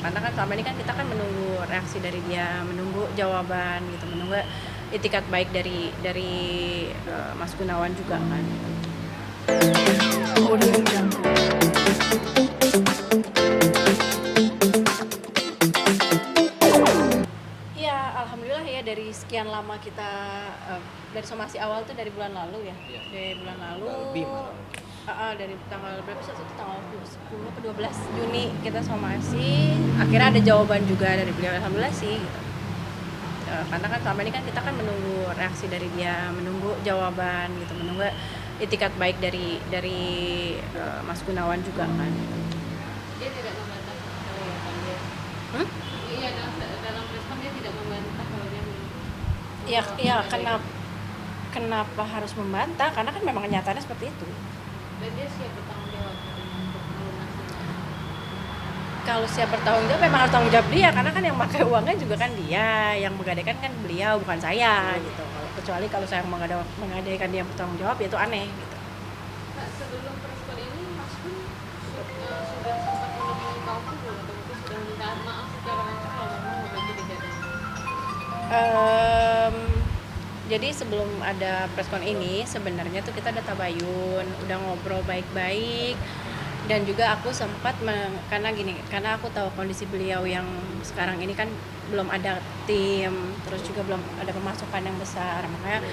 karena kan selama ini kan kita kan menunggu reaksi dari dia, menunggu jawaban gitu, menunggu itikat baik dari Mas Gunawan juga kan. Iya, alhamdulillah ya dari sekian lama kita dari somasi awal tuh dari bulan lalu ya. Iya. Dari bulan lalu. Lebih malah. Dari tanggal berapa sih? Itu tanggal 10 ke 12 Juni kita somasi. Akhirnya ada jawaban juga dari beliau, alhamdulillah sih gitu. Karena kan selama ini kan kita kan menunggu reaksi dari dia, menunggu jawaban gitu, menunggu itikat baik dari Mas Gunawan juga kan. Dia tidak membantah kalau ya kan dia. Hmm? Iya, dalam respon dia tidak membantah kalau dia Iya, kenapa harus membantah? Karena kan memang kenyataannya seperti itu. dan dia siap bertanggung jawab untuk melunasi. Kalau siap bertanggung jawab memang harus tanggung jawab dia, karena kan yang pakai uangnya juga kan dia, yang menggadaikan kan beliau bukan saya gitu. Kecuali kalau saya menggadaikan dia yang bertanggung jawab, ya itu aneh gitu. Nah, sebelum preskon ini Mas Gun sudah sempat menemui Kauku belum atau mungkin sudah minta maaf secara langsung kalau memang mobil itu digadai? Jadi sebelum ada preskon ini sebenarnya tuh kita udah tabayun, udah ngobrol baik-baik, dan juga aku sempat karena aku tahu kondisi beliau yang sekarang ini kan belum ada tim, terus juga belum ada pemasukan yang besar, makanya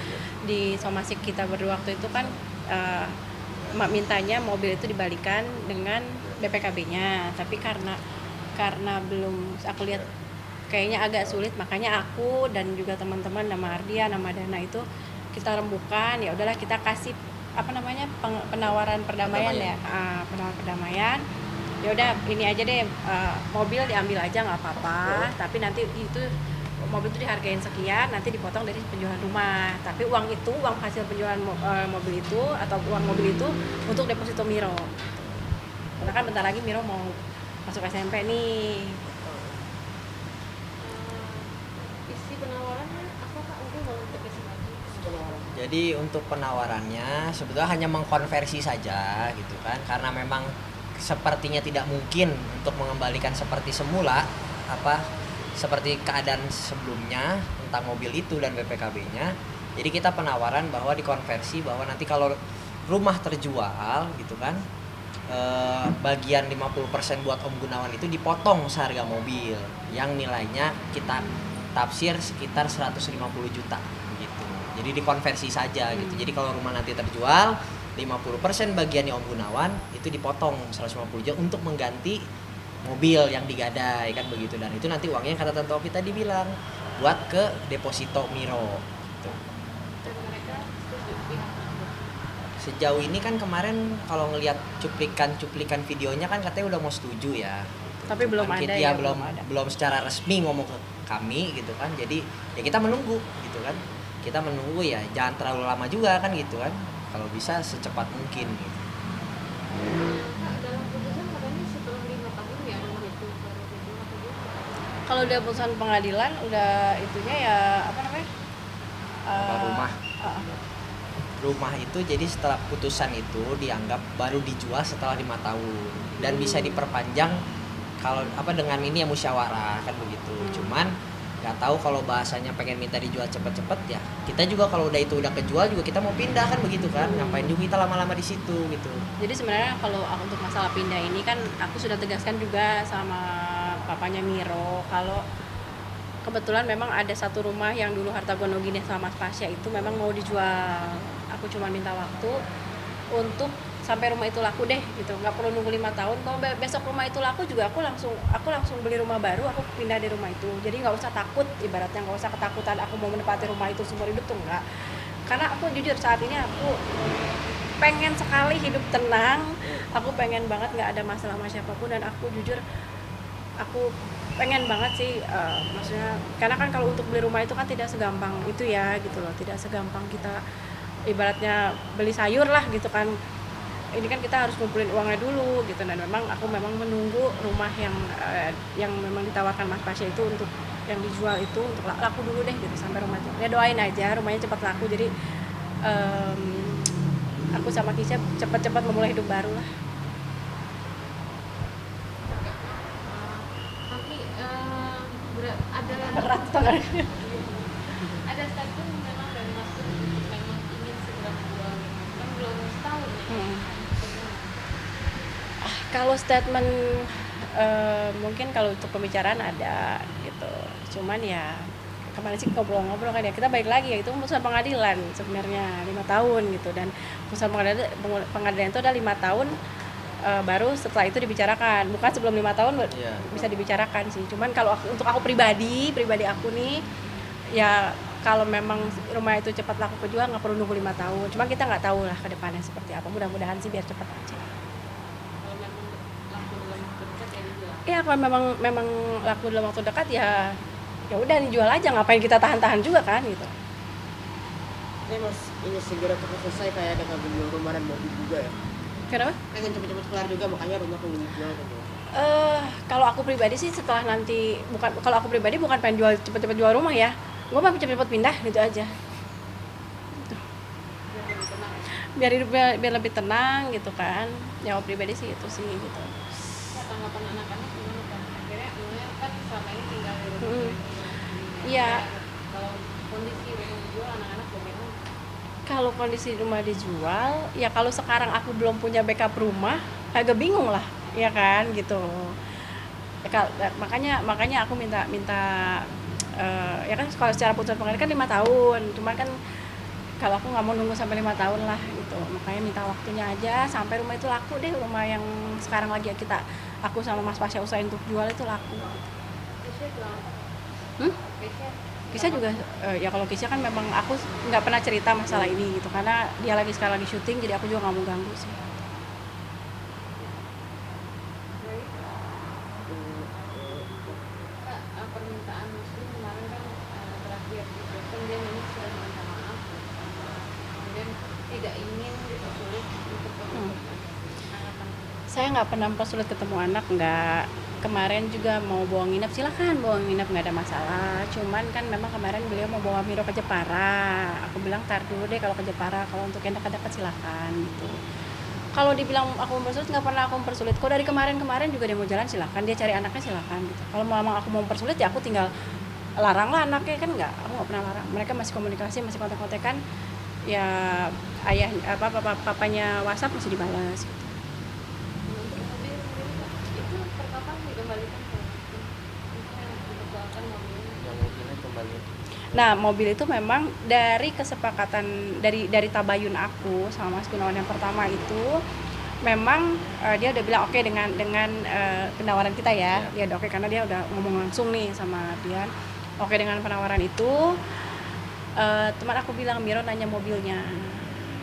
di somasi kita berdua waktu itu kan mintanya mobil itu dibalikan dengan BPKB-nya, tapi karena belum, aku lihat kayaknya agak sulit, makanya aku dan juga teman-teman nama Ardia, nama Dana itu kita rembukan, ya udahlah kita kasih penawaran perdamaian ya, penawaran perdamaian. Ya udah ini aja deh, mobil diambil aja nggak apa-apa, tapi nanti itu mobil itu dihargain sekian, nanti dipotong dari penjualan rumah, tapi uang hasil penjualan mobil itu atau uang mobil itu untuk deposito Miro, karena kan bentar lagi Miro mau masuk SMP nih. Isi penawarannya apa Kak? Mungkin boleh tegasin lagi penawaran. Jadi untuk penawarannya sebetulnya hanya mengkonversi saja gitu kan, karena memang sepertinya tidak mungkin untuk mengembalikan seperti semula seperti keadaan sebelumnya tentang mobil itu dan BPKB-nya. Jadi kita penawaran bahwa dikonversi, bahwa nanti kalau rumah terjual gitu kan, bagian 50% buat Om Gunawan itu dipotong seharga mobil yang nilainya kita tafsir sekitar 150 juta gitu. Jadi dikonversi saja gitu. Jadi kalau rumah nanti terjual 50% bagiannya Om Gunawan itu dipotong 150 juta untuk mengganti mobil yang digadai kan begitu, dan itu nanti uangnya kata Tante Oki tadi bilang buat ke deposito Miro gitu. Dan mereka setuju pihak Mas Gun. Sejauh ini kan kemarin kalau ngelihat cuplikan videonya kan katanya udah mau setuju ya. Tapi belum Cuman ada ya, ya, belum secara resmi ngomong ke kami gitu kan. Jadi ya kita menunggu gitu kan. Kita menunggu ya, jangan terlalu lama juga kan gitu kan. Kalau bisa secepat mungkin gitu. Kak, dalam putusan katanya setelah 5 tahun ya rumah itu baru dijual atau gimana? Kalau udah putusan pengadilan udah itunya ya Rumah. uh, Rumah itu jadi setelah putusan itu dianggap baru dijual setelah 5 tahun dan bisa diperpanjang kalau dengan ini ya musyawarah kan begitu. Cuman nggak tahu kalau bahasanya pengen minta dijual cepet-cepet ya. Kita juga kalau udah kejual juga kita mau pindah kan begitu kan. Ngapain juga kita lama-lama di situ gitu. Jadi sebenarnya kalau untuk masalah pindah ini kan aku sudah tegaskan juga sama papanya Miro, kalau kebetulan memang ada satu rumah yang dulu harta gono gini sama Mas Pasya itu memang mau dijual. Aku cuma minta waktu untuk sampai rumah itu laku deh gitu, nggak perlu nunggu 5 tahun. Kalau besok rumah itu laku juga aku langsung beli rumah baru, aku pindah di rumah itu. Jadi nggak usah takut, ibaratnya nggak usah ketakutan aku mau menempati rumah itu seumur hidup tuh enggak. Karena aku jujur saat ini aku pengen sekali hidup tenang, aku pengen banget nggak ada masalah sama siapapun, dan aku jujur aku pengen banget sih, maksudnya karena kan kalau untuk beli rumah itu kan tidak segampang itu ya gitu loh, tidak segampang kita ibaratnya beli sayur lah gitu kan. Ini kan kita harus ngumpulin uangnya dulu gitu, dan aku menunggu rumah yang memang ditawarkan Mas Pasya itu untuk yang dijual itu untuk laku dulu deh gitu sampai rumah itu. Ya doain aja rumahnya cepat laku, jadi aku sama Kisha cepat-cepat memulai hidup baru lah. ada berat banget. ada statement memang dari Mas Gun untuk memang ingin segera menjual kan belum setahun ya. Hmm. Kalau statement mungkin kalau untuk pembicaraan ada gitu, cuman ya kemarin sih ngobrol-ngobrol kan ya, kita balik lagi ya, itu putusan pengadilan sebenarnya 5 tahun gitu, dan putusan pengadilan itu ada 5 tahun, baru setelah itu dibicarakan, bukan sebelum 5 tahun Iya. bisa dibicarakan sih. Cuman kalau untuk aku pribadi aku nih ya, kalau memang rumah itu cepat laku kejual nggak perlu nunggu 5 tahun, cuma kita nggak tahu lah ke depannya seperti apa, mudah-mudahan sih biar cepat aja. Kalau memang laku dalam waktu dekat ya dijual. Ya kalau memang laku dalam waktu dekat ya udah dijual aja, ngapain kita tahan-tahan juga kan gitu. Ini mas, ini segera cepat selesai kayak dengan menjual rumah dan mobil juga ya. Kenapa? Pengen cepet-cepet kelar juga makanya rumah pengen dijual gitu. Kalau aku pribadi sih setelah nanti, kalau aku pribadi bukan pengen jual cepet-cepet jual rumah ya, gue mau cepet-cepet pindah gitu aja. Biar lebih tenang. Biar lebih tenang gitu kan. Ya aku pribadi sih itu sih gitu. Ya, tanggapan anak-anak gimana kan? Akhirnya mulai kan selama ini tinggal di rumah. Hmm. Iya. Kalau kondisi rumah dijual anak-anak bagaimana? Kalau kondisi rumah dijual, ya kalau sekarang aku belum punya backup rumah, agak bingung lah, ya kan gitu. Makanya aku minta ya kan kalau secara putusan pengadilan kan 5 tahun, cuman kan kalau aku nggak mau nunggu sampai 5 tahun lah gitu, makanya minta waktunya aja sampai rumah itu laku deh, rumah yang sekarang lagi aku sama Mas Pasya usahain untuk jual itu laku. Keisha jual apa? Hmm? Keisha Kisah juga ya, kalau Kisah kan memang aku nggak pernah cerita masalah ini gitu, karena dia sekarang lagi syuting, jadi aku juga nggak mau ganggu sih. Kak, permintaan Muslim kemarin kan terakhir gitu, kemudian ini sudah meminta maaf, kemudian tidak ingin dipersulit untuk tanggapan. Saya nggak pernah mempersulit ketemu anak, nggak. Kemarin juga mau bawa nginep, silakan bawa nginep, nggak ada masalah. Cuman kan memang kemarin beliau mau bawa Miro ke Jepara. Aku bilang tar dulu deh kalau ke Jepara, kalau untuk yang dekat-dekat silakan gitu. Kalau dibilang aku mempersulit, nggak pernah aku mempersulit. Kalau dari kemarin juga dia mau jalan silakan, dia cari anaknya silakan gitu. Kalau memang aku mau mempersulit ya aku tinggal larang lah anaknya, kan nggak, aku nggak pernah larang. Mereka masih komunikasi, masih kontak-kontakan. Ya ayah papanya WhatsApp masih dibalas gitu. Untuk mobil sendiri Kak, itu per kapan dikembalikan ke yang dipersoalkan mobilnya? Yang mobilnya kembali. Nah, mobil itu memang dari kesepakatan dari tabayun aku sama Mas Gunawan yang pertama itu, memang dia udah bilang oke dengan penawaran kita ya. Dia udah oke karena dia udah ngomong langsung nih sama Dian. Oke dengan penawaran itu, teman aku bilang Miro nanya mobilnya.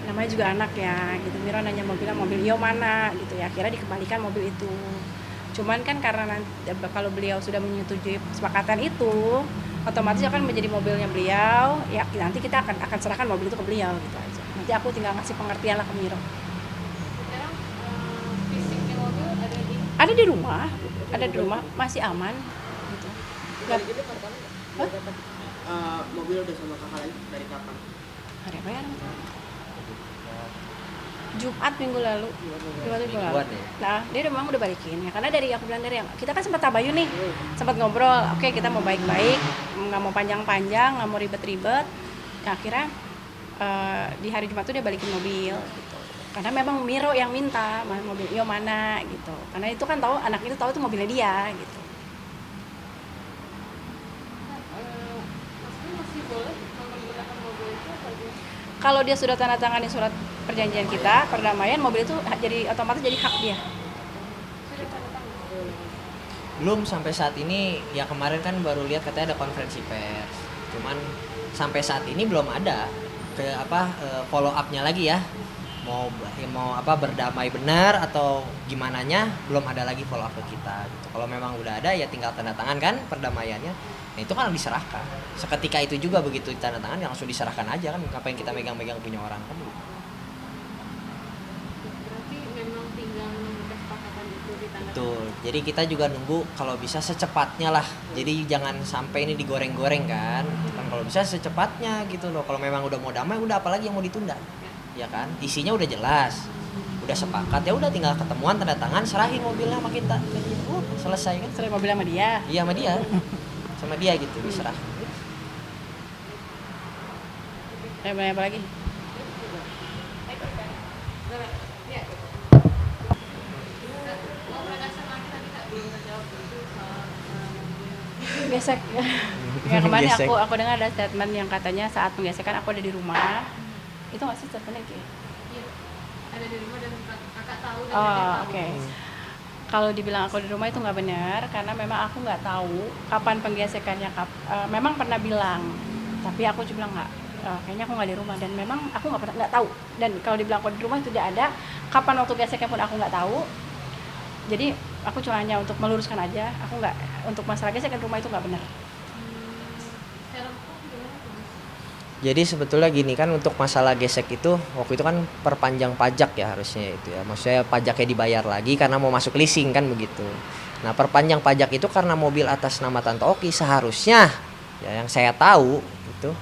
Namanya juga anak ya gitu. Miro nanya mobil Yo mana gitu ya. Akhirnya dikembalikan mobil itu. Cuman kan karena kalau beliau sudah menyetujui kesepakatan itu, otomatis akan menjadi mobilnya beliau. Ya nanti kita akan serahkan mobil itu ke beliau gitu aja. Nanti aku tinggal ngasih pengertian lah ke Miro. Sekarang fisiknya mobil Ada di rumah, masih aman gitu. Dari gini kapan? Dapat mobil udah sama kakak lagi dari kapan? Hari apa ya? Jumat minggu lalu. Mingguan ya? Nah, dia memang udah balikin ya, karena aku bilang dari kita kan sempat tabayun nih, sempat ngobrol, oke kita mau baik-baik, nggak mau panjang-panjang, nggak mau ribet-ribet. Nah, akhirnya di hari Jumat tuh dia balikin mobil gitu. Karena memang Miro yang minta mobil Yo mana gitu, karena itu kan anak itu tahu itu mobilnya dia gitu. Maksudnya masih boleh menggunakan mobil itu apa gimana? Kalau dia sudah tanda tangani surat perjanjian kita, perdamaian, mobil itu jadi otomatis jadi hak dia. Sudah tanda tangan. Belum sampai saat ini, ya kemarin kan baru lihat katanya ada konferensi pers. Cuman sampai saat ini belum ada follow up-nya lagi ya. Mau berdamai benar atau gimana nya belum ada lagi follow up ke kita gitu. Kalau memang udah ada ya tinggal tanda tangan kan perdamaiannya. Nah, itu kan diserahkan. Seketika itu juga begitu tanda tangan ya langsung diserahkan aja kan, ngapain kita megang-megang punya orang kan. Berarti memang tinggal menunggu kesepakatan itu ditandatangani. Betul. Jadi kita juga nunggu kalau bisa secepatnya lah. Jadi jangan sampai ini digoreng-goreng kan. Kan kalau bisa secepatnya gitu loh. Kalau memang udah mau damai udah apalagi yang mau ditunda. Ya kan? Isinya udah jelas. Udah sepakat ya udah tinggal ketemuan tanda tangan serahin mobilnya sama kita. Selesai kan? Sering mobil sama dia. Iya sama dia. sama dia gitu, diserah. Apa lagi? Gesek. Ya kemarin Gesek. aku dengar ada statement yang katanya saat penggesekan aku ada di rumah. Itu nggak sih statementnya kayak? Iya, ada di rumah dan kakak tahu dan Oh, kakak tahu. oke. Kalau dibilang aku di rumah itu nggak benar karena memang aku nggak tahu kapan penggesekannya. Memang pernah bilang, tapi aku cuma bilang nggak. Kayaknya aku nggak di rumah dan memang aku nggak tahu. Dan kalau dibilang aku di rumah itu tidak ada. Kapan waktu geseknya pun aku nggak tahu. Jadi aku cuma hanya untuk meluruskan aja. Aku nggak untuk masalah gesekan rumah itu nggak benar. Secara hukum gimana tuh, Mas? Jadi sebetulnya gini kan, untuk masalah gesek itu waktu itu kan perpanjang pajak ya harusnya itu ya. Maksudnya pajaknya dibayar lagi karena mau masuk leasing kan begitu. Nah, perpanjang pajak itu karena mobil atas nama Tante Oki seharusnya ya, yang saya tahu itu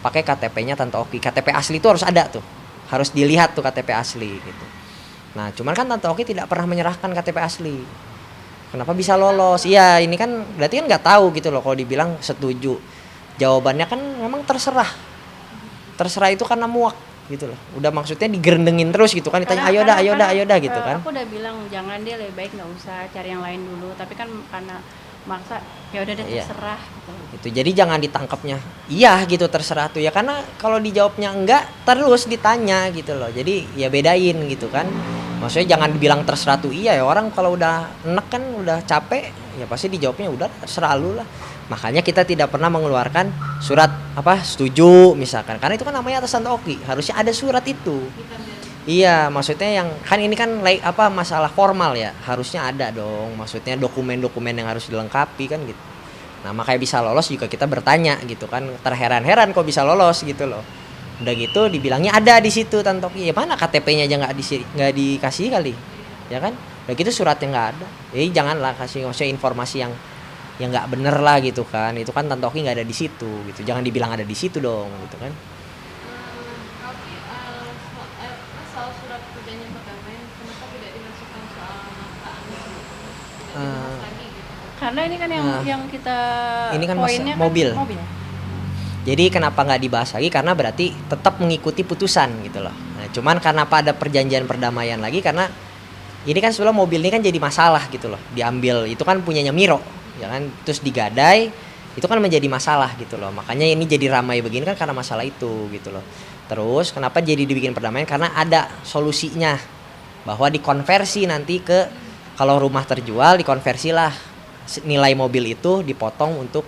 pakai KTP-nya Tante Oki. KTP asli itu harus ada tuh. Harus dilihat tuh KTP asli gitu. Nah, cuman kan Tante Oki tidak pernah menyerahkan KTP asli. Kenapa bisa lolos? Iya, ini kan berarti kan nggak tahu gitu loh kalau dibilang setuju. Jawabannya kan memang terserah. Terserah itu karena muak gitu loh. Udah maksudnya digerendengin terus gitu kan, ditanya ayo dah gitu kan. Aku udah bilang jangan deh, lebih baik nggak usah, cari yang lain dulu. Tapi kan karena maksa, ya udah deh Iya. terserah gitu. Gitu. Jadi jangan ditangkapnya iya gitu terserah tuh ya, karena kalau dijawabnya enggak terus ditanya gitu loh. Jadi ya bedain gitu kan. Maksudnya jangan dibilang terserah tuh iya ya, orang kalau udah enek kan udah capek ya pasti dijawabnya udah terserah lu lah. Makanya kita tidak pernah mengeluarkan surat setuju misalkan, karena itu kan namanya atas Tante Oki, harusnya ada surat itu. Iya, maksudnya yang kan ini kan masalah formal ya, harusnya ada dong. Maksudnya dokumen-dokumen yang harus dilengkapi kan gitu. Nah, makanya bisa lolos juga kita bertanya gitu kan, terheran-heran kok bisa lolos gitu loh. Udah gitu dibilangnya ada di situ Tante Oki. Ya mana KTP-nya aja nggak dikasih kali, ya kan? Udah gitu suratnya nggak ada. Jadi janganlah kasih maksudnya informasi yang nggak bener lah gitu kan. Itu kan Tante Oki nggak ada di situ gitu. Jangan dibilang ada di situ dong gitu kan. Tapi soal surat perjanjian perdamaian, kenapa tidak dimasukkan soal nafkah anak gitu? Tidak dibahas lagi gitu. Karena ini kan yang kita ini kan poinnya mobil. mobil. Jadi kenapa nggak dibahas lagi? Karena berarti tetap mengikuti putusan gitu loh. Nah, cuman karena ada perjanjian perdamaian lagi, karena ini kan sebelum mobil ini kan jadi masalah gitu loh. Diambil itu kan punyanya Miro, ya kan? Terus digadai, itu kan menjadi masalah gitu loh. Makanya ini jadi ramai begini kan karena masalah itu gitu loh. Terus kenapa jadi dibikin perdamaian? Karena ada solusinya, bahwa dikonversi nanti ke, kalau rumah terjual dikonversilah nilai mobil itu dipotong untuk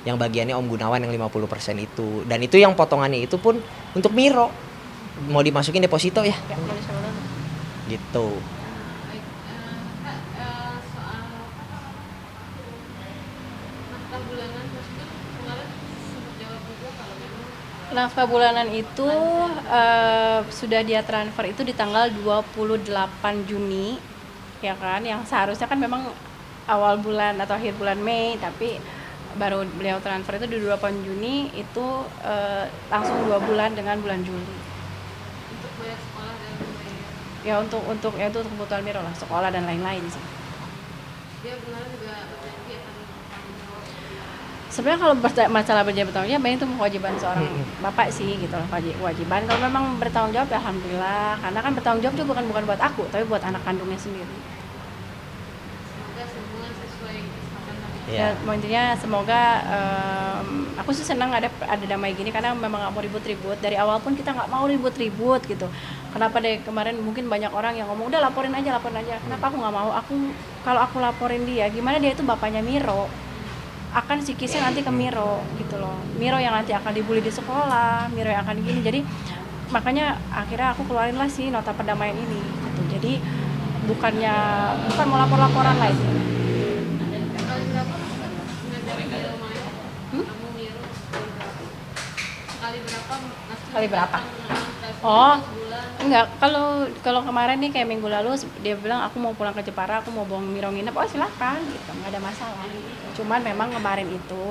yang bagiannya Om Gunawan yang 50% itu. Dan itu yang potongannya itu pun untuk Miro. Mau dimasukin deposito ya. Ya, boleh saya ulang. Gitu. Baik, Kak, soal nafkah bulanan, Mas Gun kemarin sempat jawab juga kalau memang Nafkah bulanan itu sudah dia transfer itu di tanggal 28 Juni, ya kan? Yang seharusnya kan memang awal bulan atau akhir bulan Mei, tapi baru beliau transfer itu di 28 Juni itu langsung 2 bulan dengan bulan Juli. untuk bayar sekolah dan membayar. Ya untuk kebutuhan Miro lah, sekolah dan lain-lain sih. Dia kemarin juga berjanji akan bertanggung jawab. Sebenarnya kalau masalah bertanggung jawab itu kewajiban seorang bapak sih gitu loh, kewajiban. Kalau memang bertanggung jawab ya alhamdulillah, karena kan bertanggung jawab juga bukan buat aku, tapi buat anak kandungnya sendiri. Semoga semua sesuai kesepakatan tadi. Iya. Ya, intinya semoga aku sih senang ada damai gini karena memang nggak mau ribut-ribut. Dari awal pun kita nggak mau ribut-ribut gitu. Kenapa deh kemarin mungkin banyak orang yang ngomong udah laporin aja. Kenapa aku nggak mau? Kalau aku laporin dia, gimana dia itu bapaknya Miro? Akan sikisnya nanti ke Miro gitu loh. Miro yang nanti akan dibully di sekolah, Miro yang akan gini. Jadi makanya akhirnya aku keluarin lah sih nota perdamaian ini gitu. Jadi bukan mau lapor-laporan lah itu. Sekali berapa Mas Gun ngajak Miro main? Kamu Miro sekali berapa? Mas Gun Sekali berapa? datang mengambil telepon Oh, sebulan? enggak, kalau kemarin nih kayak minggu lalu dia bilang aku mau pulang ke Jepara, aku mau bawa Miro nginep, oh silakan gitu, nggak ada masalah. Cuman memang kemarin itu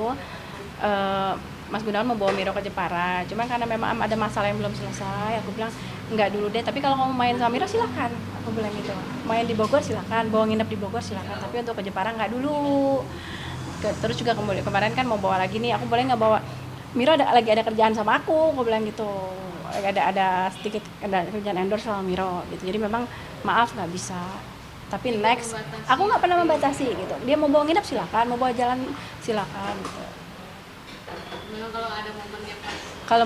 Mas Gunawan mau bawa Miro ke Jepara, cuman karena memang ada masalah yang belum selesai, aku bilang enggak dulu deh, tapi kalau kamu main sama Miro silakan, aku bilang gitu. Main di Bogor silakan, bawa nginep di Bogor silakan, tapi untuk ke Jepara enggak dulu. Terus juga kemarin kan mau bawa lagi nih, aku boleh nggak bawa Miro, lagi ada kerjaan sama aku bilang gitu, ada sedikit ada kerjaan endorse sama Miro gitu, jadi memang maaf nggak bisa, tapi Tidak next membatasi. aku nggak pernah membatasi gitu, dia mau bawa nginep silakan, mau bawa jalan silakan gitu. Memang kalau ada momennya pas. Kalau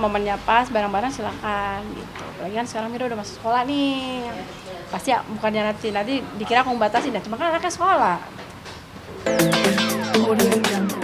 momennya pas bareng-bareng silakan gitu. Apalagi kan sekarang Miro udah masuk sekolah nih. Pasti ya, bukannya nanti dikira aku membatasi, cuma kan anaknya sekolah. Audio Jungle.